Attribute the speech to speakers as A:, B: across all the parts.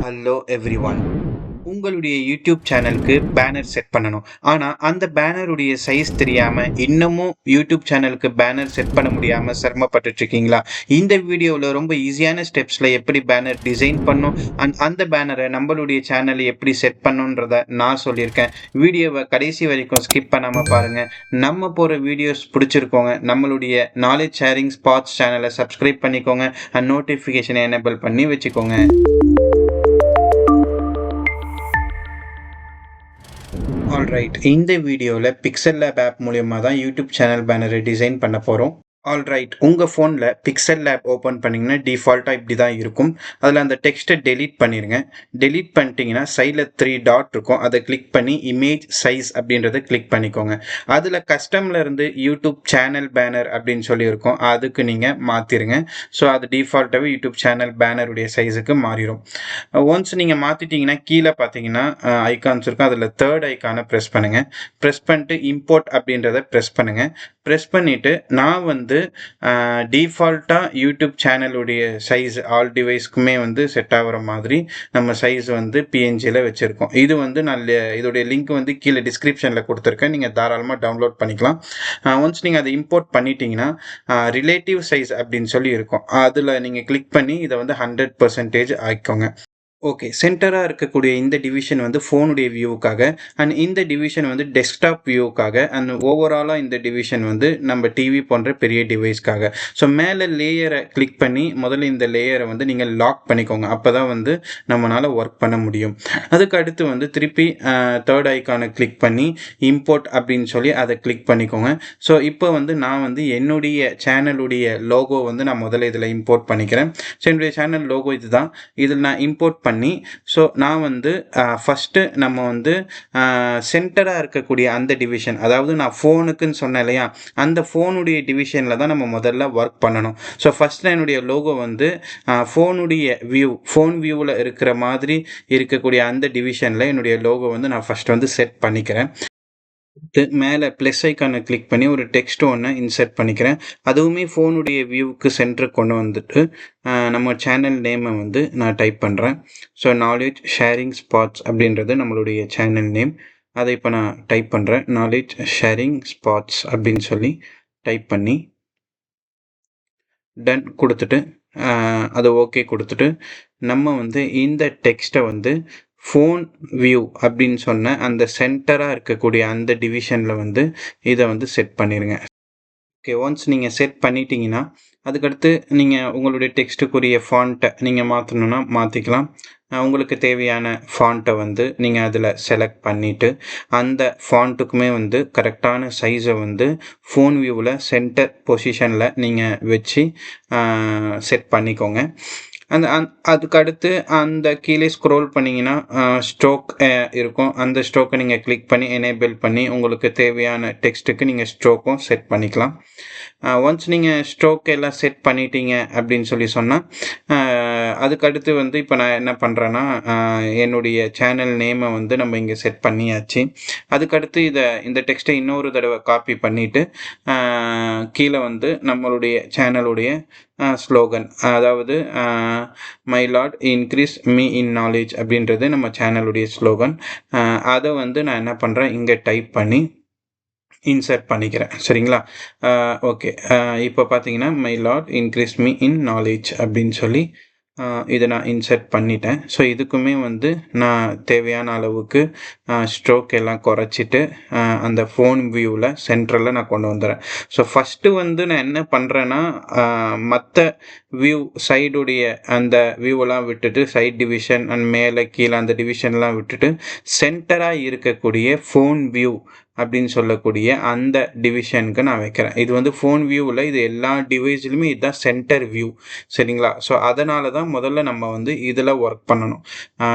A: Hello everyone. உங்களுடைய YouTube சேனலுக்கு banner set பண்ணணும். ஆனா அந்த பேனருடைய சைஸ் தெரியாம இன்னமும் யூடியூப் சேனலுக்கு பேனர் செட் பண்ண முடியாம சிரமப்பட்டுட்டு இருக்கீங்களா? இந்த வீடியோவில் ரொம்ப ஈஸியான ஸ்டெப்ஸ்ல எப்படி பேனர் டிசைன் பண்ணும் அந்த பேனரை நம்மளுடைய சேனலை எப்படி செட் பண்ணுன்றத நான் சொல்லியிருக்கேன். வீடியோவை கடைசி வரைக்கும் ஸ்கிப் பண்ணாம பாருங்க. நம்ம போற வீடியோஸ் பிடிச்சிருக்கோங்க, நம்மளுடைய நாலேஜ் ஷேரிங் ஸ்பாட்ஸ் சேனலை சப்ஸ்கிரைப் பண்ணிக்கோங்க அண்ட் நோட்டிஃபிகேஷனை எனேபிள் பண்ணி வச்சுக்கோங்க. ஆல்ரைட், இந்த வீடியோவில் பிக்சல் லேப் ஆப் மூலியமாக தான் யூடியூப் சேனல் பேனரை டிசைன் பண்ண போகிறோம். ஆல்ரைட், உங்கள் ஃபோனில் பிக்சல் லேப் ஓப்பன் பண்ணிங்கன்னா டிஃபால்ட்டாக இப்படி தான் இருக்கும். அதில் அந்த டெக்ஸ்ட்டை டெலீட் பண்ணிடுங்க. டெலீட் பண்ணிட்டீங்கன்னா சைடில் 3 டாட் இருக்கும், அதை கிளிக் பண்ணி இமேஜ் சைஸ் அப்படின்றத கிளிக் பண்ணிக்கோங்க. அதில் கஸ்டமில் இருந்து யூடியூப் சேனல் பேனர் அப்படின்னு சொல்லி இருக்கும், அதுக்கு நீங்கள் மாற்றிடுங்க. ஸோ அது டிஃபால்ட்டாகவே யூடியூப் சேனல் பேனருடைய சைஸுக்கு மாறிடும். ஒன்ஸ் நீங்கள் மாற்றிட்டீங்கன்னா கீழே பார்த்தீங்கன்னா ஐக்கான்ஸ் இருக்கும், அதில் 3rd ஐக்கானை ப்ரெஸ் பண்ணுங்கள். ப்ரெஸ் பண்ணிட்டு இம்போர்ட் அப்படின்றத ப்ரெஸ் பண்ணுங்கள். ப்ரெஸ் பண்ணிவிட்டு நான் வந்து டிஃபால்ட்டாக யூடியூப் சேனலுடைய சைஸ் ஆல் டிவைஸ்க்குமே வந்து செட் ஆகிற மாதிரி நம்ம சைஸ் வந்து பிஎன்ஜியில் வச்சுருக்கோம். இது வந்து நான் இதோடைய லிங்க் வந்து கீழே டிஸ்கிரிப்ஷனில் கொடுத்துருக்கேன், நீங்கள் தாராளமாக டவுன்லோட் பண்ணிக்கலாம். ஒன்ஸ் நீங்கள் அதை இம்போர்ட் பண்ணிட்டீங்கன்னா ரிலேட்டிவ் சைஸ் அப்படின்னு சொல்லி இருக்கும், அதில் நீங்கள் கிளிக் பண்ணி இதை வந்து 100% ஆக்கிக்கோங்க. ஓகே, சென்டராக இருக்கக்கூடிய இந்த டிவிஷன் வந்து ஃபோனுடைய வியூவுக்காக, அண்ட் இந்த டிவிஷன் வந்து டெஸ்க்டாப் வியூவுக்காக, அண்ட் ஓவராலாக இந்த டிவிஷன் வந்து நம்ம டிவி போன்ற பெரிய டிவைஸ்க்காக. ஸோ மேலே லேயரை கிளிக் பண்ணி முதல்ல இந்த லேயரை வந்து நீங்கள் லாக் பண்ணிக்கோங்க, அப்போ தான் வந்து நம்மளால் ஒர்க் பண்ண முடியும். அதுக்கு அடுத்து வந்து திருப்பி 3rd ஐக்கானை கிளிக் பண்ணி இம்போர்ட் அப்படின்னு சொல்லி அதை கிளிக் பண்ணிக்கோங்க. ஸோ இப்போ வந்து நான் வந்து என்னுடைய சேனலுடைய லோகோ வந்து நான் முதல்ல இதில் இம்போர்ட் பண்ணிக்கிறேன். ஸோ என்னுடைய சேனல் லோகோ இது தான், இதில் நான் இம்போர்ட் பண்ணி, ஸோ நான் வந்து ஃபஸ்ட்டு நம்ம வந்து சென்டராக இருக்கக்கூடிய அந்த டிவிஷன், அதாவது நான் ஃபோனுக்குன்னு சொன்னேன் இல்லையா, அந்த ஃபோனுடைய டிவிஷனில் தான் நம்ம முதல்ல ஒர்க் பண்ணணும். ஸோ ஃபஸ்ட்டு என்னுடைய லோகோ வந்து ஃபோனுடைய ஃபோன் வியூவில் இருக்கிற மாதிரி இருக்கக்கூடிய அந்த டிவிஷனில் என்னுடைய லோகோ வந்து நான் ஃபஸ்ட்டு வந்து செட் பண்ணிக்கிறேன். மேலே ப்ளஸ் ஐக்கானை கிளிக் பண்ணி ஒரு டெக்ஸ்ட் ஒன்று இன்சர்ட் பண்ணிக்கிறேன். அதுவுமே ஃபோனுடைய வியூவுக்கு சென்டருக்கு கொண்டு வந்துட்டு நம்ம சேனல் நேமை வந்து நான் டைப் பண்ணுறேன். ஸோ நாலேஜ் ஷேரிங் ஸ்பாட்ஸ் அப்படின்றது நம்மளுடைய சேனல் நேம். அதை இப்போ நான் டைப் பண்ணுறேன், நாலேஜ் ஷேரிங் ஸ்பாட்ஸ் அப்படின்னு சொல்லி டைப் பண்ணி டன் கொடுத்துட்டு அதை ஓகே கொடுத்துட்டு நம்ம வந்து இந்த டெக்ஸ்ட்டை வந்து ஃபோன் வியூ அப்படின்னு சொன்ன அந்த சென்டராக இருக்கக்கூடிய அந்த டிவிஷனில் வந்து இதை வந்து செட் பண்ணிடுங்க. ஓகே, ஒன்ஸ் நீங்கள் செட் பண்ணிட்டீங்கன்னா அதுக்கடுத்து நீங்கள் உங்களுடைய டெக்ஸ்ட்டுக்குரிய ஃபாண்ட்டை நீங்கள் மாற்றணுன்னா மாற்றிக்கலாம். உங்களுக்கு தேவையான ஃபாண்ட்டை வந்து நீங்கள் அதில் செலக்ட் பண்ணிவிட்டு அந்த ஃபாண்ட்டுக்குமே வந்து கரெக்டான சைஸை வந்து ஃபோன் வியூவில் சென்டர் பொசிஷனில் நீங்கள் வச்சு செட் பண்ணிக்கோங்க. அதுக்கு அடுத்து அந்த கீழே ஸ்க்ரோல் பண்ணிங்கன்னா ஸ்ட்ரோக் இருக்கும், அந்த ஸ்ட்ரோக்கை நீங்கள் கிளிக் பண்ணி எனேபிள் பண்ணி உங்களுக்கு தேவையான டெக்ஸ்ட்டுக்கு நீங்கள் ஸ்ட்ரோக்கும் செட் பண்ணிக்கலாம். ஒன்ஸ் நீங்கள் ஸ்ட்ரோக் எல்லாம் செட் பண்ணிட்டீங்க அப்படின்னு சொல்லி சொன்னால் அதுக்கடுத்து வந்து இப்போ நான் என்ன பண்ணுறேன்னா என்னுடைய சேனல் நேமை வந்து நம்ம இங்கே செட் பண்ணியாச்சு. அதுக்கடுத்து இந்த டெக்ஸ்ட்டை இன்னொரு தடவை காப்பி பண்ணிவிட்டு கீழே வந்து நம்மளுடைய சேனலுடைய ஸ்லோகன், அதாவது my Lord increase me in knowledge அப்படின்றது நம்ம சேனலுடைய ஸ்லோகன். அதை வந்து நான் என்ன பண்ணுறேன், இங்கே டைப் பண்ணி இன்சர்ட் பண்ணிக்கிறேன். சரிங்களா? ஓகே, இப்போ பார்த்தீங்கன்னா my Lord increase me in knowledge அப்படின்னு சொல்லி இதை நான் இன்சர்ட் பண்ணிட்டேன். ஸோ இதுக்குமே வந்து நான் தேவையான அளவுக்கு ஸ்ட்ரோக் எல்லாம் குறைச்சிட்டு அந்த ஃபோன் வியூவில் சென்ட்ரலில் நான் கொண்டு வந்துடுறேன். ஸோ ஃபஸ்ட்டு வந்து நான் என்ன பண்ணுறேன்னா மற்ற வியூ சைடுடைய அந்த வியூவெல்லாம் விட்டுட்டு சைட் டிவிஷன் அண்ட் மேலே கீழே அந்த டிவிஷன்லாம் விட்டுட்டு சென்டராக இருக்கக்கூடிய ஃபோன் வியூ அப்படின்னு சொல்லக்கூடிய அந்த டிவிஷனுக்கு நான் வைக்கிறேன். இது வந்து ஃபோன் வியூவில் இது எல்லா டிவைஸ்லையுமே இதுதான் சென்டர் வியூ. சரிங்களா? ஸோ அதனால தான் முதல்ல நம்ம வந்து இதில் ஒர்க் பண்ணணும்.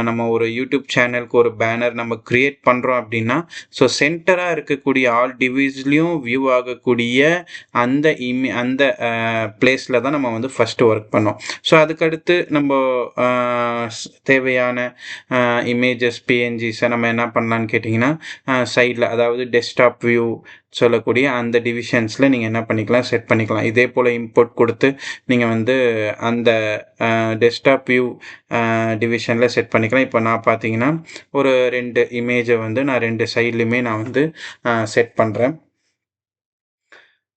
A: நம்ம ஒரு யூடியூப் சேனலுக்கு ஒரு பேனர் நம்ம க்ரியேட் பண்ணுறோம் அப்படின்னா ஸோ சென்டராக இருக்கக்கூடிய ஆல் டிவைஸ்லேயும் வியூ ஆகக்கூடிய அந்த பிளேஸில் தான் நம்ம வந்து ஃபஸ்ட்டு ஒர்க் பண்ணோம். ஸோ அதுக்கடுத்து நம்ம தேவையான இமேஜஸ் பிஎன்ஜிஸை நம்ம என்ன பண்ணலான்னு கேட்டிங்கன்னா சைடில், அதாவது டெஸ்க்டாப் வியூ சொல்லக்கூடிய அந்த டிவிஷன்ஸில் நீங்கள் என்ன பண்ணிக்கலாம், செட் பண்ணிக்கலாம். இதே போல் இம்போர்ட் கொடுத்து நீங்கள் வந்து அந்த டெஸ்க்டாப் வியூ டிவிஷனில் செட் பண்ணிக்கலாம். இப்போ நான் பார்த்தீங்கன்னா ஒரு 2 இமேஜை வந்து நான் 2 சைட்லையுமே நான் வந்து செட் பண்ணுறேன்.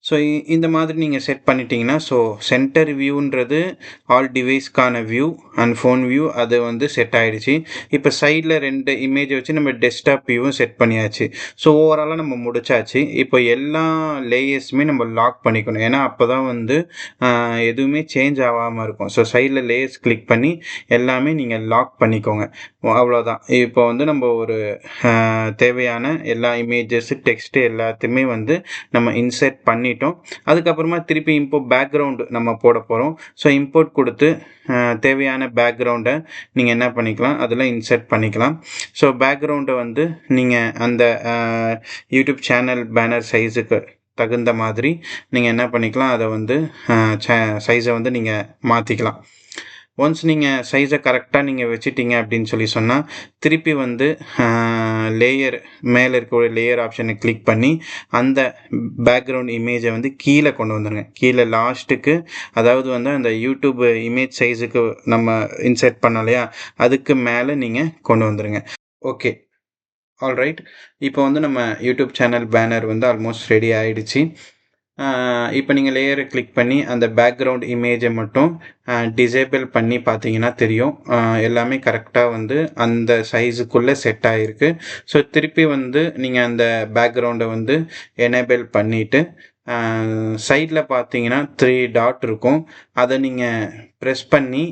A: ஸோ இந்த மாதிரி நீங்கள் செட் பண்ணிட்டீங்கன்னா, ஸோ சென்டர் வியூன்றது ஆல் டிவைஸ்க்கான வியூ அண்ட் ஃபோன் வியூ அது வந்து செட் ஆகிடுச்சு. இப்போ சைடில் 2 இமேஜை வச்சு நம்ம டெஸ்க்டாப் வியூவும் செட் பண்ணியாச்சு. ஸோ ஓவராலாக நம்ம முடிச்சாச்சு. இப்போ எல்லா லேயர்ஸுமே நம்ம லாக் பண்ணிக்கணும். ஏன்னா அப்போ தான் வந்து எதுவுமே சேஞ்ச் ஆகாமல் இருக்கும். ஸோ சைடில் லேயர்ஸ் கிளிக் பண்ணி எல்லாமே நீங்கள் லாக் பண்ணிக்கோங்க. அவ்வளோதான். இப்போ வந்து நம்ம ஒரு தேவையான எல்லா இமேஜஸ், டெக்ஸ்ட்டு எல்லாத்தையுமே வந்து நம்ம இன்சர்ட் பண்ணிட்டோம். அதுக்கப்புறமா திருப்பி பேக்ரவுண்டு நம்ம போட போகிறோம். ஸோ இம்போர்ட் கொடுத்து தேவையான பேக்ரவுண்டை நீங்கள் என்ன பண்ணிக்கலாம், அதில் இன்சர்ட் பண்ணிக்கலாம். ஸோ பேக்ரவுண்டை வந்து நீங்கள் அந்த யூடியூப் சேனல் பேனர் சைஸுக்கு தகுந்த மாதிரி நீங்கள் என்ன பண்ணிக்கலாம், அதை வந்து சைஸை வந்து நீங்கள் மாற்றிக்கலாம். ஒன்ஸ் நீங்கள் சைஸை கரெக்டாக நீங்கள் வச்சிட்டீங்க அப்படின்னு சொன்னால் திருப்பி வந்து லேயர் மேலே இருக்கக்கூடிய லேயர் ஆப்ஷனை கிளிக் பண்ணி அந்த பேக்ரவுண்ட் இமேஜை வந்து கீழே கொண்டு வந்துடுங்க. கீழே லாஸ்ட்டுக்கு, அதாவது வந்து அந்த யூடியூப் இமேஜ் சைஸுக்கு நம்ம இன்சர்ட் பண்ணோம் இல்லையா, அதுக்கு மேலே நீங்கள் கொண்டு வந்துடுங்க. Okay, alright. இப்போ வந்து நம்ம யூடியூப் சேனல் பேனர் வந்து ஆல்மோஸ்ட் ரெடி ஆகிடுச்சு. இப்போ நீங்கள் லேயரை கிளிக் பண்ணி அந்த பேக்ரவுண்ட் இமேஜை மட்டும் டிசேபிள் பண்ணி பார்த்தீங்கன்னா தெரியும், எல்லாமே கரெக்டாக வந்து அந்த சைஸுக்குள்ளே செட் ஆகிருக்கு. ஸோ திருப்பி வந்து நீங்கள் அந்த பேக்ரவுண்டை வந்து எனேபிள் பண்ணிவிட்டு சைடில் பார்த்தீங்கன்னா 3 டாட் இருக்கும். அதை நீங்கள் ப்ரெஸ் பண்ணி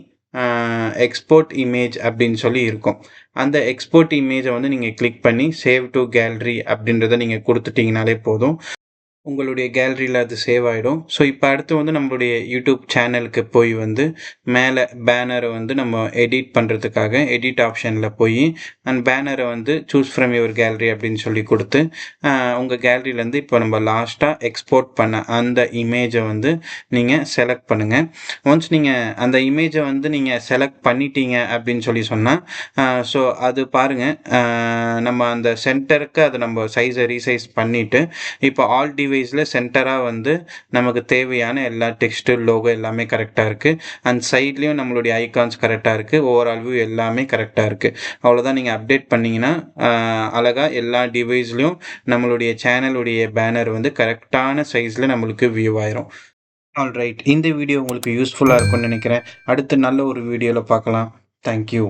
A: எக்ஸ்போர்ட் இமேஜ் அப்படின்னு சொல்லி இருக்கும். அந்த எக்ஸ்போர்ட் இமேஜை வந்து நீங்கள் கிளிக் பண்ணி சேவ் டு கேலரி அப்படின்றத நீங்கள் கொடுத்துட்டிங்கனாலே போதும், உங்களுடைய கேலரியில் அது சேவ் ஆகிடும். ஸோ இப்போ அடுத்து வந்து நம்மளுடைய யூடியூப் சேனலுக்கு போய் வந்து மேலே பேனரை வந்து நம்ம எடிட் பண்ணுறதுக்காக எடிட் ஆப்ஷனில் போய் அண்ட் பேனரை வந்து சூஸ் ஃப்ரம் யுவர் கேலரி அப்படின்னு சொல்லி கொடுத்து உங்கள் கேலரியிலேருந்து இப்போ நம்ம லாஸ்ட்டாக எக்ஸ்போர்ட் பண்ண அந்த இமேஜை வந்து நீங்கள் செலக்ட் பண்ணுங்கள். ஒன்ஸ் நீங்கள் அந்த இமேஜை வந்து நீங்கள் செலக்ட் பண்ணிட்டீங்க அப்படின்னு சொன்னால் ஸோ அது பாருங்கள், நம்ம அந்த சென்டருக்கு அதை நம்ம சைஸை ரீசைஸ் பண்ணிவிட்டு இப்போ ஆல் டிவைஸில் சென்டராக வந்து நமக்கு தேவையான எல்லா டெக்ஸ்ட்டு, லோகோ எல்லாமே கரெக்டாக இருக்குது. அண்ட் சைட்லேயும் நம்மளுடைய ஐகான்ஸ் கரெக்டாக இருக்குது. ஓவரால் வியூ எல்லாமே கரெக்டாக இருக்குது. அவ்வளோதான். நீங்கள் அப்டேட் பண்ணிங்கன்னா அழகாக எல்லா டிவைஸ்லையும் நம்மளுடைய சேனலுடைய பேனர் வந்து கரெக்டான சைஸில் நம்மளுக்கு வியூ ஆயிரும். ஆல்ரைட், இந்த வீடியோ உங்களுக்கு யூஸ்ஃபுல்லாக இருக்கும்னு நினைக்கிறேன். அடுத்து நல்ல ஒரு வீடியோவில் பார்க்கலாம். தேங்க்யூ.